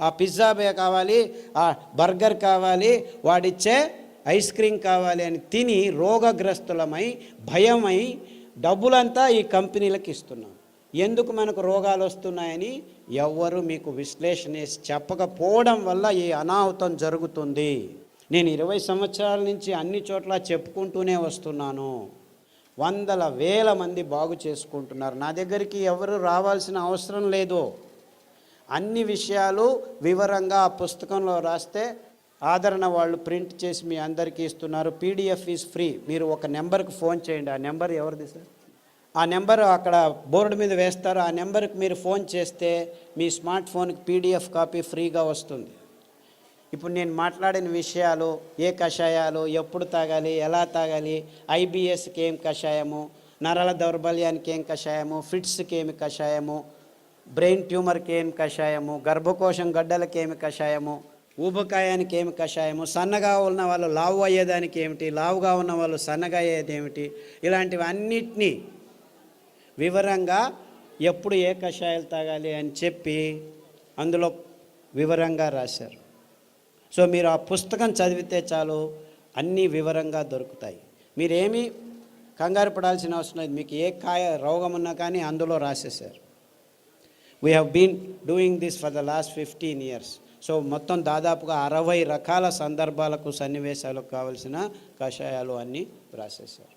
ఆ పిజ్జా కావాలి, ఆ బర్గర్ కావాలి, వాడిచ్చే ఐస్ క్రీమ్ కావాలి అని తిని రోగగ్రస్తులమై భయమై డబ్బులంతా ఈ కంపెనీలకు ఇస్తున్నాం. ఎందుకు మనకు రోగాలు వస్తున్నాయని ఎవ్వరు మీకు విశ్లేషణ చేసి చెప్పకపోవడం వల్ల ఈ అనాహుతం జరుగుతుంది. నేను 20 సంవత్సరాల నుంచి అన్ని చోట్ల చెప్పుకుంటూనే వస్తున్నాను. వందల వేల మంది బాగు చేసుకుంటున్నారు. నా దగ్గరికి ఎవరు రావాల్సిన అవసరం లేదు. అన్ని విషయాలు వివరంగా ఆ పుస్తకంలో రాస్తే ఆదరణ వాళ్ళు ప్రింట్ చేసి మీ అందరికీ ఇస్తున్నారు. PDF is free. మీరు ఒక నెంబర్కి ఫోన్ చేయండి. ఆ నెంబర్ ఎవరిది సార్? ఆ నెంబర్ అక్కడ బోర్డు మీద వేస్తారు. ఆ నెంబర్కి మీరు ఫోన్ చేస్తే మీ స్మార్ట్ ఫోన్కి పీడిఎఫ్ కాపీ ఫ్రీగా వస్తుంది. ఇప్పుడు నేను మాట్లాడిన విషయాలు, ఏ కషాయాలు ఎప్పుడు తాగాలి, ఎలా తాగాలి, ఐబిఎస్కి ఏం కషాయము, నరాల దౌర్బల్యానికి ఏం కషాయము, ఫిట్స్కి ఏమి కషాయము, బ్రెయిన్ ట్యూమర్కి ఏమి కషాయము, గర్భకోశం గడ్డలకి ఏమి కషాయము, ఊబకాయానికి ఏమి కషాయము, సన్నగా ఉన్న వాళ్ళు లావు అయ్యేదానికి ఏమిటి, లావుగా ఉన్న వాళ్ళు సన్నగా అయ్యేది ఏమిటి, ఇలాంటివి అన్నిటినీ వివరంగా ఎప్పుడు ఏ కషాయాలు తాగాలి అని చెప్పి అందులో వివరంగా రాశారు. సో మీరు ఆ పుస్తకం చదివితే చాలు, అన్నీ వివరంగా దొరుకుతాయి. మీరేమీ కంగారు పడాల్సిన అవసరం లేదు. మీకు ఏ రోగం ఉన్నా కానీ అందులో రాసేశారు. We have been doing this for the last 15 years. So మొత్తం దాదాపుగా 60 రకాల సందర్భాలకు, సన్నివేశాలకు కావలసిన కషాయాలు అన్నీ రాసేశారు.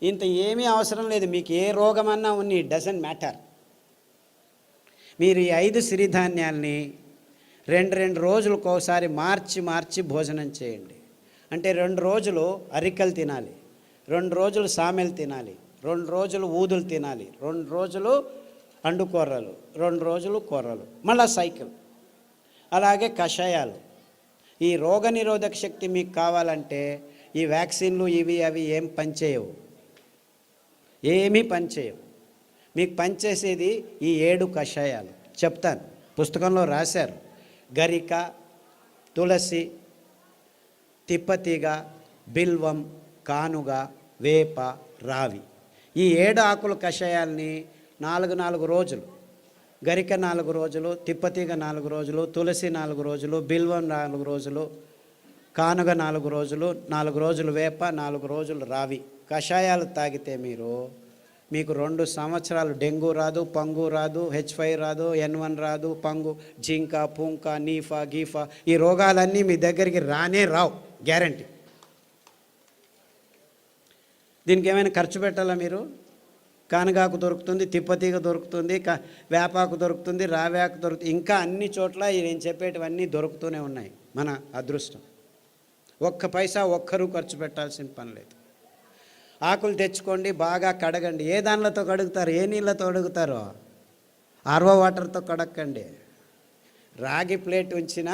ఇంత ఏమీ అవసరం లేదు. మీకు ఏ రోగమన్నా ఉన్ని, డజంట్ మ్యాటర్. మీరు ఈ 5 సిరిధాన్యాల్ని 2 రోజులకు ఒకసారి మార్చి భోజనం చేయండి. అంటే 2 రోజులు అరికలు తినాలి, 2 రోజులు సామెలు తినాలి, 2 రోజులు ఊదులు తినాలి, 2 రోజులు అండుకూరలు, 2 రోజులు కూరలు, మళ్ళా సైకిల్. అలాగే కషాయాలు. ఈ రోగనిరోధక శక్తి మీకు కావాలంటే ఈ వ్యాక్సిన్లు ఇవి అవి ఏం పనిచేయవు, ఏమీ పనిచేయవు. మీకు పనిచేసేది ఈ 7 కషాయాలు. చెప్తాను, పుస్తకంలో రాశారు. గరిక, తులసి, తిప్పతీగ, బిల్వం, కానుగ, వేప, రావి. ఈ 7 ఆకుల కషాయాల్ని 4 రోజులు, గరిక 4 రోజులు, తిప్పతీగ 4 రోజులు, తులసి 4 రోజులు, బిల్వం 4 రోజులు, కానుగ 4 రోజులు, 4 రోజులు వేప, 4 రోజులు రావి కషాయాలు తాగితే మీకు 2 సంవత్సరాలు డెంగ్యూ రాదు, పంగు రాదు, H5 రాదు, N1 రాదు, పంగు, జింక, పుంక, నీఫా, గీఫా, ఈ రోగాలన్నీ మీ దగ్గరికి రానే రావు, గ్యారంటీ. దీనికి ఏమైనా ఖర్చు పెట్టాలా మీరు? కానగాకు దొరుకుతుంది, తిప్పతీగ దొరుకుతుంది, వేపాకు దొరుకుతుంది, రావేకు దొరుకుతుంది, ఇంకా అన్ని చోట్ల నేను చెప్పేటివన్నీ దొరుకుతూనే ఉన్నాయి. మన అదృష్టం. ఒక్క పైసా ఒక్కరూ ఖర్చు పెట్టాల్సిన పని లేదు. ఆకులు తెచ్చుకోండి, బాగా కడగండి. ఏ దానిలతో కడుగుతారు? ఏ నీళ్ళతో కడుగుతారో? ఆర్వో వాటర్తో కడక్కండి. రాగి ప్లేట్ ఉంచిన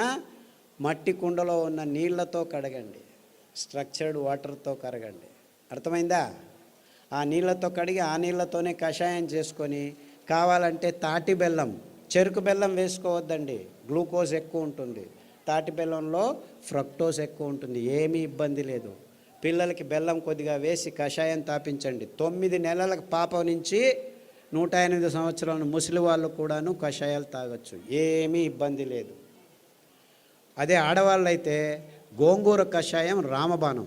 మట్టి కుండలో ఉన్న నీళ్లతో కడగండి. స్ట్రక్చర్డ్ వాటర్తో కడగండి. అర్థమైందా? ఆ నీళ్ళతో కడిగి ఆ నీళ్ళతోనే కషాయం చేసుకొని, కావాలంటే తాటి బెల్లం, చెరుకు బెల్లం వేసుకోవద్దండి, గ్లూకోజ్ ఎక్కువ ఉంటుంది. తాటి బెల్లంలో ఫ్రక్టోజ్ ఎక్కువ ఉంటుంది. ఏమీ ఇబ్బంది లేదు. పిల్లలకి బెల్లం కొద్దిగా వేసి కషాయం తాపించండి. 9 నెలల పాప నుంచి 108 సంవత్సరాల ముసలి వాళ్ళు కూడాను కషాయాలు తాగొచ్చు, ఏమీ ఇబ్బంది లేదు. అదే ఆడవాళ్ళు అయితే గోంగూర కషాయం రామబాణం.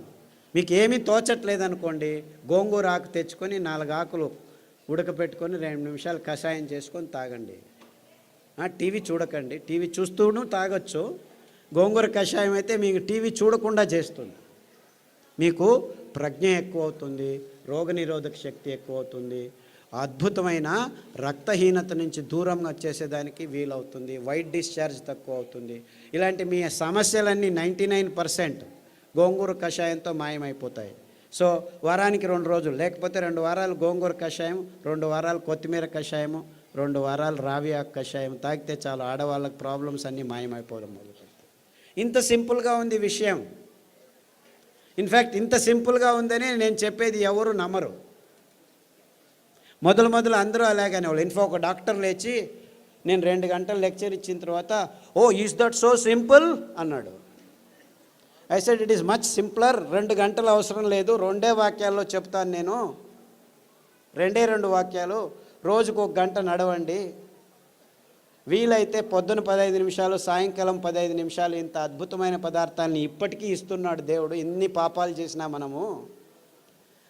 మీకు ఏమీ తోచట్లేదనుకోండి, గోంగూర ఆకు తెచ్చుకొని 4 ఆకులు ఉడకపెట్టుకొని 2 నిమిషాలు కషాయం చేసుకొని తాగండి. టీవీ చూడకండి, టీవీ చూస్తూను తాగొచ్చు. గోంగూర కషాయం అయితే మీకు టీవీ చూడకుండా చేస్తుంది. మీకు ప్రజ్ఞ ఎక్కువ అవుతుంది, రోగనిరోధక శక్తి ఎక్కువ అవుతుంది, అద్భుతమైన రక్తహీనత నుంచి దూరంగా చేసేదానికి వీలవుతుంది, వైట్ డిశ్చార్జ్ తక్కువ అవుతుంది. ఇలాంటి మీ సమస్యలన్నీ 99% గోంగూర కషాయంతో మాయమైపోతాయి. సో వారానికి 2 రోజులు, లేకపోతే 2 వారాలు గోంగూర కషాయం, 2 వారాలు కొత్తిమీర కషాయము, 2 వారాలు రావి ఆకు కషాయం తాగితే చాలు, ఆడవాళ్ళకి ప్రాబ్లమ్స్ అన్నీ మాయమైపోవడం మొదలుపెడతాయి. ఇంత సింపుల్గా ఉంది విషయం. ఇన్ఫ్యాక్ట్ ఇంత సింపుల్గా ఉందని నేను చెప్పేది ఎవరు నమ్మరు. మొదలు అందరూ అలాగనే వాళ్ళు. ఒక డాక్టర్ లేచి నేను 2 గంటలు లెక్చర్ ఇచ్చిన తర్వాత, ఓ ఈజ్ దట్ సో సింపుల్ అన్నాడు. I said it is much simpler. 2 గంటలు అవసరం లేదు, 2 వాక్యాల్లో చెప్తాను నేను. 2 వాక్యాలు. రోజుకు 1 గంట నడవండి, వీలైతే పొద్దున 15 నిమిషాలు, సాయంకాలం 15 నిమిషాలు ఇంత అద్భుతమైన పదార్థాలని ఇప్పటికీ ఇస్తున్నాడు దేవుడు. ఇన్ని పాపాలు చేసినా మనము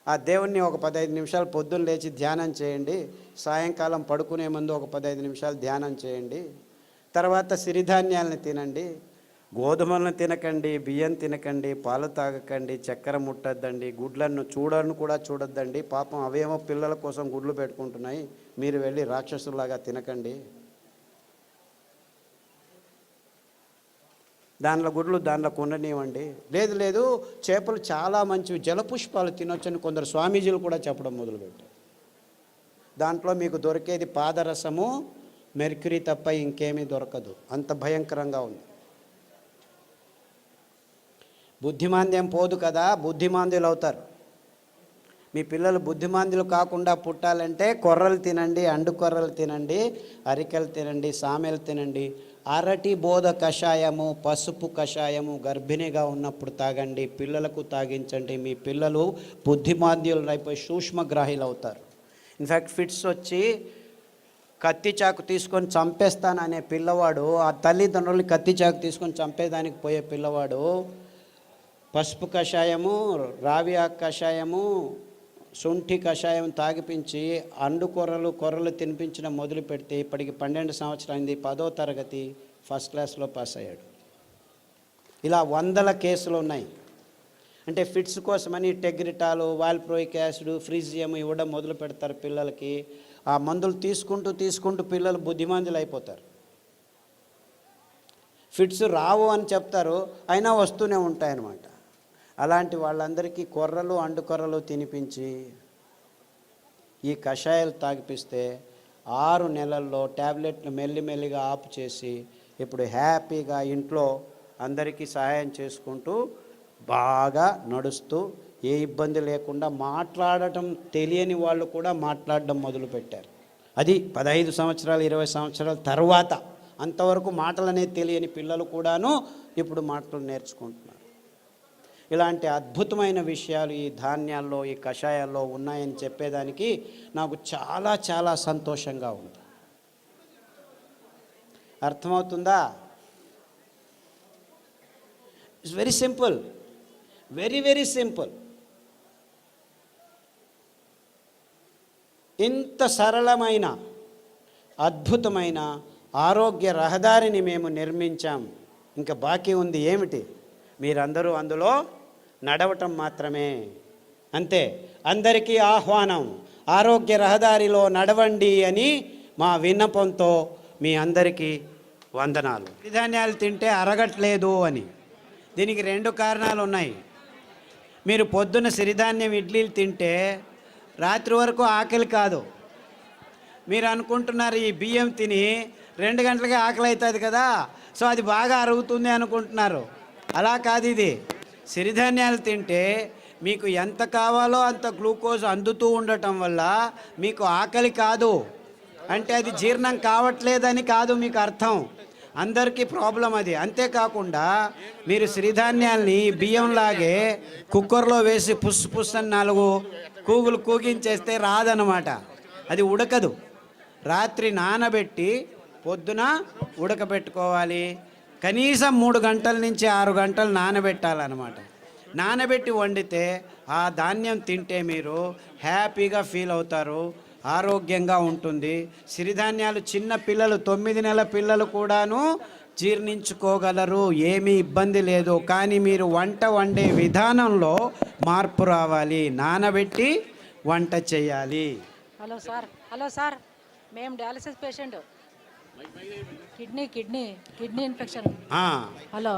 ఆ దేవుణ్ణి ఒక 15 నిమిషాలు పొద్దున్న లేచి ధ్యానం చేయండి, సాయంకాలం పడుకునే ముందు ఒక 15 నిమిషాలు ధ్యానం చేయండి. తర్వాత సిరిధాన్యాలను తినండి, గోధుమలను తినకండి, బియ్యం తినకండి, పాలు తాగకండి, చక్కెర ముట్టద్దండి, గుడ్లను కూడా చూడొద్దండి. పాపం అవేమో పిల్లల కోసం గుడ్లు పెట్టుకుంటున్నాయి, మీరు వెళ్ళి రాక్షసులాగా తినకండి. దానిలో గుడ్లు దానిలో కొననివ్వండి. లేదు చేపలు చాలా మంచివి, జలపుష్పాలు తినొచ్చని కొందరు స్వామీజీలు కూడా చెప్పడం మొదలుపెట్టారు. దాంట్లో మీకు దొరికేది పాదరసము, మెర్క్యూరీ తప్ప ఇంకేమీ దొరకదు. అంత భయంకరంగా ఉంది. బుద్ధిమాంద్యం పోదు కదా, బుద్ధిమాంద్యులు అవుతారు. మీ పిల్లలు బుద్ధిమాంద్యులు కాకుండా పుట్టాలంటే కొర్రలు తినండి, అండు కొర్రలు తినండి, అరికెలు తినండి, సామెలు తినండి, అరటి బోధ కషాయము, పసుపు కషాయము గర్భిణిగా ఉన్నప్పుడు తాగండి, పిల్లలకు తాగించండి. మీ పిల్లలు బుద్ధిమాంద్యులు అయిపోయి సూక్ష్మగ్రాహీలు అవుతారు. ఇన్ఫ్యాక్ట్ ఫిట్స్ వచ్చి కత్తి చాకు తీసుకొని చంపేస్తాననే పిల్లవాడు, ఆ తల్లిదండ్రులు కత్తి చాకు తీసుకొని చంపేదానికి పోయే పిల్లవాడు పసుపు కషాయము, రావి ఆకు కషాయము, శొంఠి కషాయం తాగిపించి అండు కొర్రలు తినిపించడం మొదలు పెడితే ఇప్పటికి 12 సంవత్సరాలైంది, 10వ తరగతి ఫస్ట్ క్లాస్లో పాస్ అయ్యాడు. ఇలా 100 కేసులు ఉన్నాయి. అంటే ఫిట్స్ కోసమని టెగ్రిటాలు, వాల్ప్రోయిక్ యాసిడ్, ఫ్రీజియం ఇవ్వడం మొదలు పెడతారు పిల్లలకి. ఆ మందులు తీసుకుంటూ పిల్లలు బుద్ధిమాంద్యులు అయిపోతారు. ఫిట్స్ రావు అని చెప్తారు, అయినా వస్తూనే ఉంటాయన్నమాట. అలాంటి వాళ్ళందరికీ కొర్రలు, అండు కొర్రలు తినిపించి ఈ కషాయాలు తాగిపిస్తే 6 నెలల్లో ట్యాబ్లెట్లు మెల్లిమెల్లిగా ఆపు చేసి ఇప్పుడు హ్యాపీగా ఇంట్లో అందరికీ సహాయం చేసుకుంటూ బాగా నడుస్తూ ఏ ఇబ్బంది లేకుండా మాట్లాడటం తెలియని వాళ్ళు కూడా మాట్లాడడం మొదలుపెట్టారు. అది 15 సంవత్సరాలు 20 సంవత్సరాల తర్వాత. అంతవరకు మాటలనేది తెలియని పిల్లలు కూడాను ఇప్పుడు మాటలు నేర్చుకుంటున్నారు. ఇలాంటి అద్భుతమైన విషయాలు ఈ ధాన్యాల్లో, ఈ కషాయాల్లో ఉన్నాయని చెప్పేదానికి నాకు చాలా చాలా సంతోషంగా ఉంది. అర్థమవుతుందా? It's very simple, very simple. ఇంత సరళమైన అద్భుతమైన ఆరోగ్య రహదారిని మేము నిర్మించాం. ఇంకా బాకీ ఉంది ఏమిటి? మీరందరూ అందులో నడవటం మాత్రమే. అంతే. అందరికీ ఆహ్వానం, ఆరోగ్య రహదారిలో నడవండి అని మా విన్నపంతో మీ అందరికీ వందనాలు. సిరిధాన్యాలు తింటే అరగట్లేదు అని దీనికి 2 కారణాలు ఉన్నాయి. మీరు పొద్దున్న సిరిధాన్యం ఇడ్లీలు తింటే రాత్రి వరకు ఆకలి కాదు. మీరు అనుకుంటున్నారు ఈ బియ్యం తిని 2 గంటలకే ఆకలి అవుతుంది కదా, సో అది బాగా అరుగుతుంది అనుకుంటున్నారు. అలా కాదు. ఇది సిరిధాన్యాలు తింటే మీకు ఎంత కావాలో అంత గ్లూకోజ్ అందుతూ ఉండటం వల్ల మీకు ఆకలి కాదు. అంటే అది జీర్ణం కావట్లేదని కాదు మీకు అర్థం. అందరికీ ప్రాబ్లం అది. అంతేకాకుండా మీరు సిరిధాన్యాల్ని బియ్యంలాగే కుక్కర్లో వేసి పుస్ అని 4 కూగులు కూగించేస్తే రాదనమాట, అది ఉడకదు. రాత్రి నానబెట్టి పొద్దున ఉడకబెట్టుకోవాలి. కనీసం 3 గంటల నుంచి 6 గంటలు నానబెట్టాలన్నమాట. నానబెట్టి వండితే ఆ ధాన్యం తింటే మీరు హ్యాపీగా ఫీల్ అవుతారు, ఆరోగ్యంగా ఉంటుంది. సిరిధాన్యాలు చిన్న పిల్లలు, 9 నెలల పిల్లలు కూడాను జీర్ణించుకోగలరు, ఏమీ ఇబ్బంది లేదు. కానీ మీరు వంట వండే విధానంలో మార్పు రావాలి, నానబెట్టి వంట చేయాలి. హలో సార్, మేము dialysis patient, kidney infection. Hello,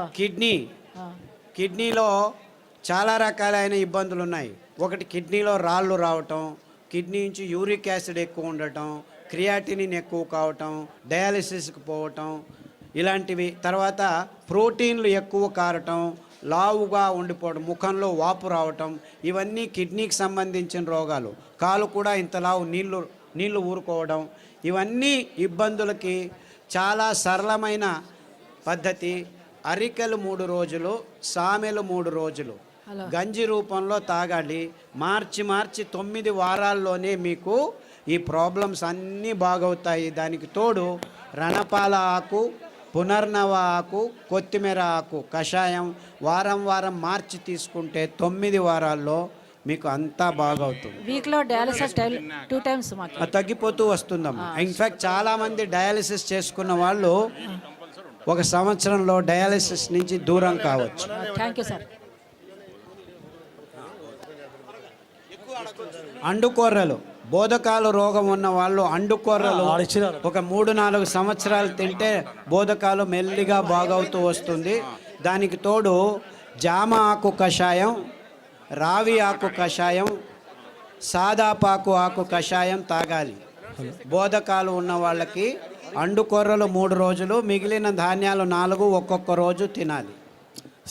కిడ్నీలో చాలా రకాలైన ఇబ్బందులు ఉన్నాయి. ఒకటి కిడ్నీలో రాళ్ళు రావటం, కిడ్నీ నుంచి యూరిక్ యాసిడ్ ఎక్కువ ఉండటం, క్రియాటినిన్ ఎక్కువ కావటం, డయాలసిస్కి పోవటం ఇలాంటివి. తర్వాత ప్రోటీన్లు ఎక్కువ కారటం, లావుగా ఉండిపోవడం, ముఖంలో వాపు రావటం, ఇవన్నీ కిడ్నీకి సంబంధించిన రోగాలు. కాలు కూడా ఇంత లావు నీళ్లు ఊరుకోవడం, ఇవన్నీ ఇబ్బందులకి చాలా సరళమైన పద్ధతి. అరికెలు 3 రోజులు, సామెలు 3 రోజులు గంజి రూపంలో తాగాలి. మార్చి 9 వారాల్లోనే మీకు ఈ ప్రాబ్లమ్స్ అన్నీ బాగవుతాయి. దానికి తోడు రణపాల ఆకు, పునర్నవ ఆకు, కొత్తిమీర ఆకు కషాయం వారం వారం మార్చి తీసుకుంటే 9 వారాల్లో మీకు అంతా బాగవుతుంది. వీక్లో డయాలసిస్ 2 టైమ్స్ మాకు. అది తగ్గిపోతూ వస్తుందమ్మా. ఇన్ఫ్యాక్ట్ చాలామంది డయాలసిస్ చేసుకున్న వాళ్ళు 1 సంవత్సరంలో డయాలసిస్ నుంచి దూరం కావచ్చు. Thank you sir. అండుకొర్రలు, బోధకాలు రోగం ఉన్న వాళ్ళు అండుకొర్రలు ఒక 3-4 సంవత్సరాలు తింటే బోధకాలు మెల్లిగా బాగవుతూ వస్తుంది. దానికి తోడు జామ ఆకు కషాయం, రావి ఆకు కషాయం, సాదాపాకు ఆకు కషాయం తాగాలి. బోధకాలు ఉన్న వాళ్ళకి అండుకొర్రలు 3 రోజులు, మిగిలిన ధాన్యాలు 4 ఒక్కొక్క రోజు తినాలి.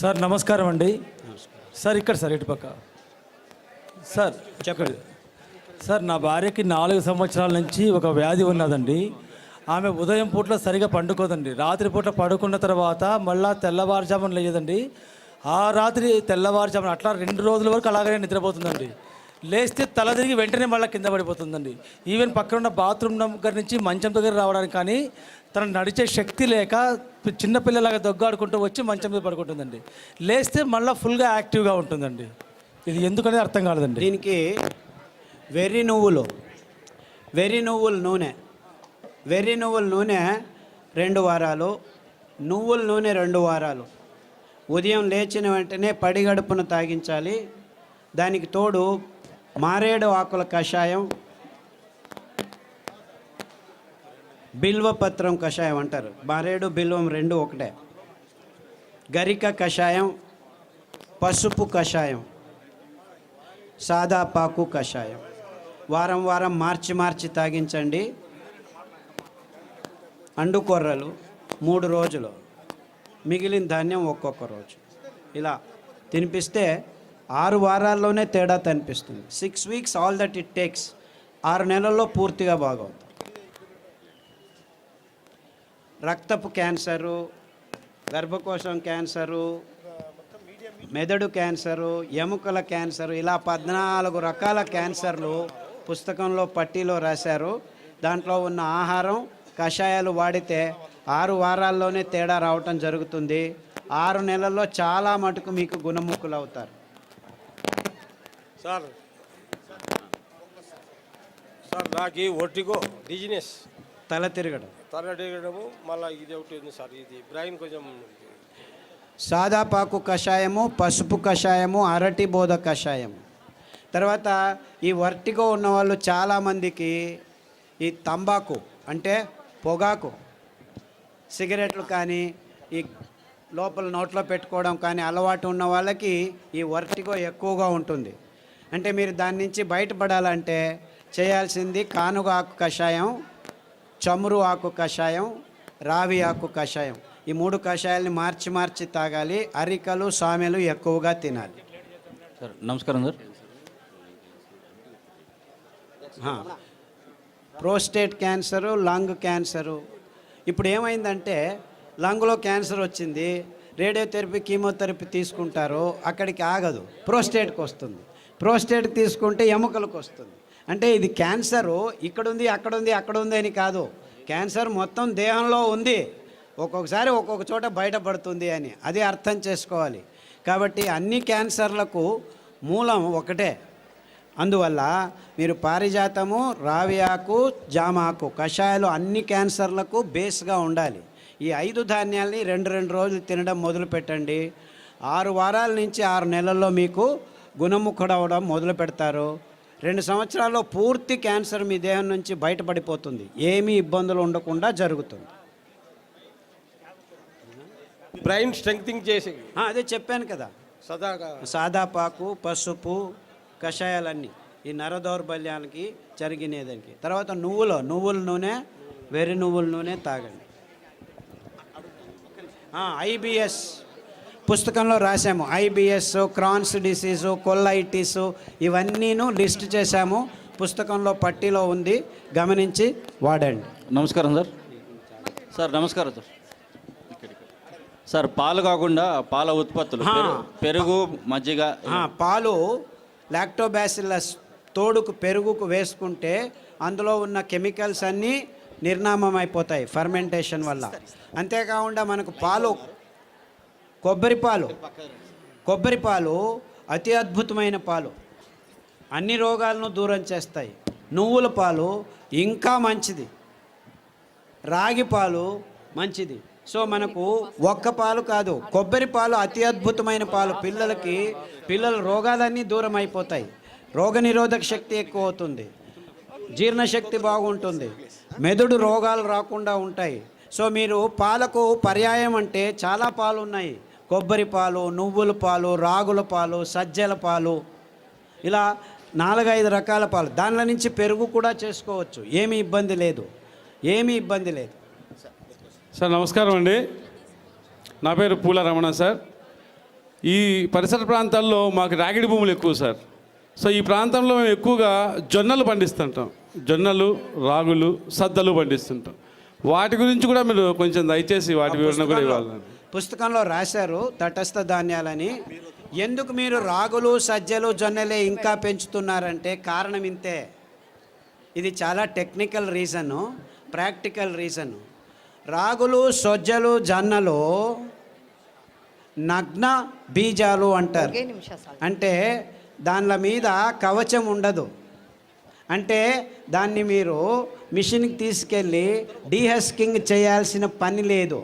సార్ నమస్కారం అండి. సార్ ఇక్కడ సార్ ఇటుపక్క సార్ చెప్పండి. సార్ నా భార్యకి 4 సంవత్సరాల నుంచి ఒక వ్యాధి ఉన్నదండి. ఆమె ఉదయం పూట్ల సరిగా పండుకోదండి. రాత్రి పూట పడుకున్న తర్వాత మళ్ళా తెల్లవారుజామున లేదండి. ఆ రాత్రి తెల్లవారుజామున అట్లా 2 రోజుల వరకు అలాగనే నిద్రపోతుందండి. లేస్తే తల తిరిగి వెంటనే మళ్ళీ కింద పడిపోతుందండి. ఈవెన్ పక్కన ఉన్న బాత్రూమ్ దగ్గర నుంచి మంచం దగ్గర రావడానికి కానీ తన నడిచే శక్తి లేక చిన్నపిల్లలాగా దొగ్గాడుకుంటూ వచ్చి మంచం మీద పడుకుంటుందండి. లేస్తే మళ్ళీ ఫుల్గా యాక్టివ్గా ఉంటుందండి. ఇది ఎందుకనేది అర్థం కాలేదండి. దీనికి వెర్రి నువ్వుల నూనె 2 వారాలు, నువ్వుల నూనె 2 వారాలు, ఉదయం లేచిన వెంటనే పడిగడుపున తాగించాలి. దానికి తోడు మారేడు ఆకుల కషాయం, బిల్వపత్రం కషాయం అంటారు. మారేడు బిల్వం 2 ఒకటే. గరిక కషాయం, పసుపు కషాయం, సాదాపాకు కషాయం వారం వారం మార్చి తాగించండి. అండుకొర్రలు 3 రోజులు, మిగిలిన ధాన్యం ఒక్కొక్క రోజు. ఇలా తినిపిస్తే 6 వారాల్లోనే తేడా కనిపిస్తుంది. 6 weeks all that it takes. 6 నెలల్లో పూర్తిగా బాగవుతుంది. రక్తపు క్యాన్సరు, గర్భకోశం క్యాన్సరు, మెదడు క్యాన్సరు, ఎముకల క్యాన్సరు, ఇలా 14 రకాల క్యాన్సర్లు పుస్తకంలో పట్టీలో రాశారు. దాంట్లో ఉన్న ఆహారం, కషాయాలు వాడితే 6 వారాల్లోనే తేడా రావటం జరుగుతుంది. 6 నెలల్లో చాలా మటుకు మీకు గుణముఖులు అవుతారు. సార్ నాకు ఒట్టిగో డిజినెస్, తల తిరగడం, మళ్ళీ ఇది ఒకటి ఉంది సార్. ఇది బ్రెయిన్ కొంచెం. సాదాపాకు కషాయము, పసుపు కషాయము, అరటి బోధ కషాయము. తర్వాత ఈ వర్టిగో ఉన్నవాళ్ళు చాలామందికి ఈ తంబాకు అంటే పొగాకు, సిగరెట్లు కానీ ఈ లోపల నోట్లో పెట్టుకోవడం కానీ అలవాటు ఉన్న వాళ్ళకి ఈ వర్టిగో ఎక్కువగా ఉంటుంది. అంటే మీరు దాని నుంచి బయటపడాలంటే చేయాల్సింది కానుగ ఆకు కషాయం, చమురు ఆకు కషాయం, రావి ఆకు కషాయం. ఈ 3 కషాయాలని మార్చి తాగాలి. అరికలు, సామెలు ఎక్కువగా తినాలి. సార్ నమస్కారం sir. Prostate cancer, lung cancer. ఇప్పుడు ఏమైందంటే లంగ్లో క్యాన్సర్ వచ్చింది, రేడియోథెరపీ, కీమోథెరపీ తీసుకుంటారు, అక్కడికి ఆగదు, ప్రోస్టేట్కి వస్తుంది. ప్రోస్టేట్ తీసుకుంటే ఎముకలకు వస్తుంది. అంటే ఇది క్యాన్సరు ఇక్కడుంది, అక్కడుంది అని కాదు. క్యాన్సర్ మొత్తం దేహంలో ఉంది, ఒక్కొక్కసారి ఒక్కొక్క చోట బయటపడుతుంది అని అది అర్థం చేసుకోవాలి. కాబట్టి అన్ని క్యాన్సర్లకు మూలం ఒకటే. అందువల్ల మీరు పారిజాతము, రావి ఆకు, జామ ఆకు కషాయాలు అన్ని క్యాన్సర్లకు బేస్గా ఉండాలి. ఈ 5 ధాన్యాల్ని 2 రోజులు తినడం మొదలు పెట్టండి. 6 వారాల నుంచి 6 నెలల్లో మీకు గుణముఖుడవడం మొదలు పెడతారు. 2 సంవత్సరాల్లో పూర్తి క్యాన్సర్ మీ దేహం నుంచి బయటపడిపోతుంది. ఏమీ ఇబ్బందులు ఉండకుండా జరుగుతుంది. బ్రెయిన్ స్ట్రెంగ్తింగ్ చేసి అదే చెప్పాను కదా, సాదాపాకు, పసుపు కషాయాలన్నీ ఈ నర దౌర్బల్యానికి జరిగినదానికి. తర్వాత నువ్వుల నూనె, వెర్రి నువ్వుల నూనె తాగండి. ఐబిఎస్ పుస్తకంలో రాసాము. ఐబిఎస్, క్రాన్స్ డిసీజు, కొల్లైటిస్ ఇవన్నీను లిస్ట్ చేశాము. పుస్తకంలో పట్టీలో ఉంది, గమనించి వాడండి. నమస్కారం సార్. సార్ నమస్కారం సార్. సార్ పాలు కాకుండా పాల ఉత్పత్తులు, పెరుగు, మజ్జిగ. పాలు లాక్టోబాసిల్లస్ తోడుకు పెరుగుకు వేసుకుంటే అందులో ఉన్న కెమికల్స్ అన్నీ నిర్నామం అయిపోతాయి ఫర్మెంటేషన్ వల్ల. అంతేకాకుండా మనకు పాలు, కొబ్బరి పాలు అతి అద్భుతమైన పాలు, అన్ని రోగాలను దూరం చేస్తాయి. నువ్వుల పాలు ఇంకా మంచిది, రాగి పాలు మంచిది. సో మనకు ఒక్క పాలు కాదు, కొబ్బరి పాలు అతి అద్భుతమైన పాలు. పిల్లల రోగాలన్నీ దూరం అయిపోతాయి, రోగనిరోధక శక్తి ఎక్కువ అవుతుంది, జీర్ణశక్తి బాగుంటుంది, మెదడు రోగాలు రాకుండా ఉంటాయి. సో మీరు పాలకు పర్యాయం అంటే చాలా పాలు ఉన్నాయి. కొబ్బరి పాలు, నువ్వుల పాలు, రాగుల పాలు, సజ్జల పాలు, ఇలా 4-5 రకాల పాలు. దానిలో నుంచి పెరుగు కూడా చేసుకోవచ్చు, ఏమీ ఇబ్బంది లేదు. సార్ నమస్కారం అండి, నా పేరు పూల రమణ సార్. ఈ పరిసర ప్రాంతాల్లో మాకు రాగిడి భూములు ఎక్కువ సార్. సో ఈ ప్రాంతంలో మేము ఎక్కువగా జొన్నలు పండిస్తుంటాం, జొన్నలు, రాగులు, సద్దలు పండిస్తుంటాం. వాటి గురించి కూడా మీరు కొంచెం దయచేసి వాటి వివరణ కూడా ఇవ్వాలి. పుస్తకంలో రాశారు తటస్థ ధాన్యాలని. ఎందుకు మీరు రాగులు, సజ్జలు, జొన్నలే ఇంకా పెంచుతున్నారంటే కారణం ఇంతే. ఇది చాలా టెక్నికల్ రీజను, ప్రాక్టికల్ రీజను. రాగులు, సజ్జలు, జొన్నలు నగ్న బీజాలు అంటారు. అంటే దానిల మీద కవచం ఉండదు. అంటే దాన్ని మీరు మిషన్కి తీసుకెళ్ళి డీహస్కింగ్ చేయాల్సిన పని లేదు.